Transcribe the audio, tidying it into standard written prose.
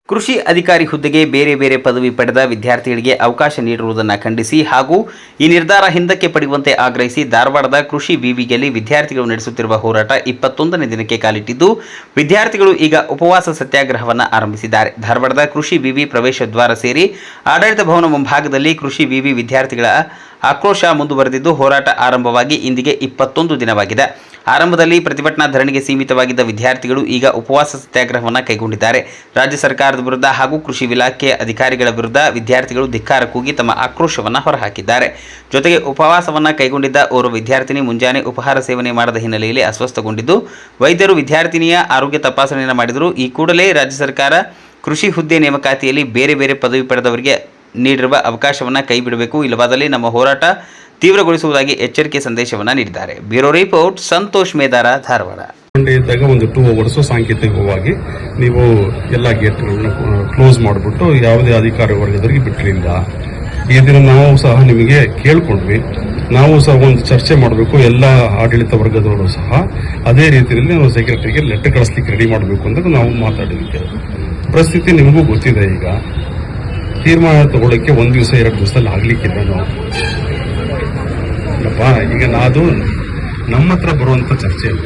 ಕೃಷಿ ಅಧಿಕಾರಿ ಹುದ್ದೆಗೆ ಬೇರೆ ಬೇರೆ ಪದವಿ ಪಡೆದ ವಿದ್ಯಾರ್ಥಿಗಳಿಗೆ ಅವಕಾಶ ನೀಡಿರುವುದನ್ನು ಖಂಡಿಸಿ ಹಾಗೂ ಈ ನಿರ್ಧಾರ ಹಿಂದಕ್ಕೆ ಪಡೆಯುವಂತೆ ಆಗ್ರಹಿಸಿ ಧಾರವಾಡದ ಕೃಷಿ ವಿವಿಯಲ್ಲಿ ವಿದ್ಯಾರ್ಥಿಗಳು ನಡೆಸುತ್ತಿರುವ ಹೋರಾಟ 21ನೇ ದಿನಕ್ಕೆ ಕಾಲಿಟ್ಟಿದ್ದು ವಿದ್ಯಾರ್ಥಿಗಳು ಈಗ ಉಪವಾಸ ಸತ್ಯಾಗ್ರಹವನ್ನು ಆರಂಭಿಸಿದ್ದಾರೆ. ಧಾರವಾಡದ ಕೃಷಿ ವಿವಿ ಪ್ರವೇಶ ದ್ವಾರ ಸೇರಿ ಆಡಳಿತ ಭವನ ಮುಂಭಾಗದಲ್ಲಿ ಕೃಷಿ ವಿವಿ ವಿದ್ಯಾರ್ಥಿಗಳ ಆಕ್ರೋಶ ಮುಂದುವರೆದಿದ್ದು ಹೋರಾಟ ಆರಂಭವಾಗಿ ಇಂದಿಗೆ 21 ದಿನವಾಗಿದೆ. ಆರಂಭದಲ್ಲಿ ಪ್ರತಿಭಟನಾ ಧರಣಿಗೆ ಸೀಮಿತವಾಗಿದ್ದ ವಿದ್ಯಾರ್ಥಿಗಳು ಈಗ ಉಪವಾಸ ಸತ್ಯಾಗ್ರಹವನ್ನು ಕೈಗೊಂಡಿದ್ದಾರೆ. ರಾಜ್ಯ ಸರ್ಕಾರದ ವಿರುದ್ಧ ಹಾಗೂ ಕೃಷಿ ಇಲಾಖೆ ಅಧಿಕಾರಿಗಳ ವಿರುದ್ಧ ವಿದ್ಯಾರ್ಥಿಗಳು ಧಿಕ್ಕಾರ ಕೂಗಿ ತಮ್ಮ ಆಕ್ರೋಶವನ್ನು ಹೊರಹಾಕಿದ್ದಾರೆ. ಜೊತೆಗೆ ಉಪವಾಸವನ್ನು ಕೈಗೊಂಡಿದ್ದ ಓರ್ವ ವಿದ್ಯಾರ್ಥಿನಿ ಮುಂಜಾನೆ ಉಪಹಾರ ಸೇವನೆ ಮಾಡದ ಹಿನ್ನೆಲೆಯಲ್ಲಿ ಅಸ್ವಸ್ಥಗೊಂಡಿದ್ದು ವೈದ್ಯರು ವಿದ್ಯಾರ್ಥಿನಿಯ ಆರೋಗ್ಯ ತಪಾಸಣೆಯನ್ನು ಮಾಡಿದರು. ಈ ಕೂಡಲೇ ರಾಜ್ಯ ಸರ್ಕಾರ ಕೃಷಿ ಹುದ್ದೆ ನೇಮಕಾತಿಯಲ್ಲಿ ಬೇರೆ ಬೇರೆ ಪದವಿ ಪಡೆದವರಿಗೆ ನೀಡಿರುವ ಅವಕಾಶವನ್ನು ಕೈಬಿಡಬೇಕು, ಇಲ್ಲವಾದಲ್ಲಿ ನಮ್ಮ ಹೋರಾಟ ತೀವ್ರಗೊಳಿಸುವುದಾಗಿ ಎಚ್ಚರಿಕೆ ಸಂದೇಶವನ್ನು ನೀಡಿದ್ದಾರೆ. Bureau report Santosh Medara, Dharwad. ಇದ್ದಾಗ ಒಂದು 2 ಅವರ್ಸ್ ಸಾಂಕೇತಿಕವಾಗಿ ನೀವು ಎಲ್ಲ ಗೇಟ್ಗಳನ್ನು ಕ್ಲೋಸ್ ಮಾಡಿಬಿಟ್ಟು ಯಾವುದೇ ಅಧಿಕಾರಿ ವರ್ಗದವರಿಗೆ ಬಿಟ್ಟಿರಲಿಲ್ಲ. ಈ ದಿನ ನಾವು ಸಹ ನಿಮಗೆ ಕೇಳ್ಕೊಂಡ್ವಿ, ನಾವು ಸಹ ಒಂದು ಚರ್ಚೆ ಮಾಡಬೇಕು, ಎಲ್ಲ ಆಡಳಿತ ವರ್ಗದವರು ಸಹ ಅದೇ ರೀತಿಯಲ್ಲಿ ನಾವು ಸೆಕ್ರೆಟರಿಗೆ ಲೆಟರ್ ಕಳಿಸ್ಲಿಕ್ಕೆ ರೆಡಿ ಮಾಡಬೇಕು ಅಂತ ನಾವು ಮಾತಾಡಿದ್ವಿ. ಪರಿಸ್ಥಿತಿ ನಿಮಗೂ ಗೊತ್ತಿದೆ. ಈಗ ತೀರ್ಮಾನ ತಗೊಳ್ಳೋಕ್ಕೆ 1 ದಿವಸ 2 ದಿವಸದಲ್ಲಿ ಆಗ್ಲಿಕ್ಕಿಲ್ಲ. ನಾವು ಈಗ ಅದು ನಮ್ಮ ಹತ್ರ ಬರುವಂತ ಚರ್ಚೆ ಇಲ್ಲ.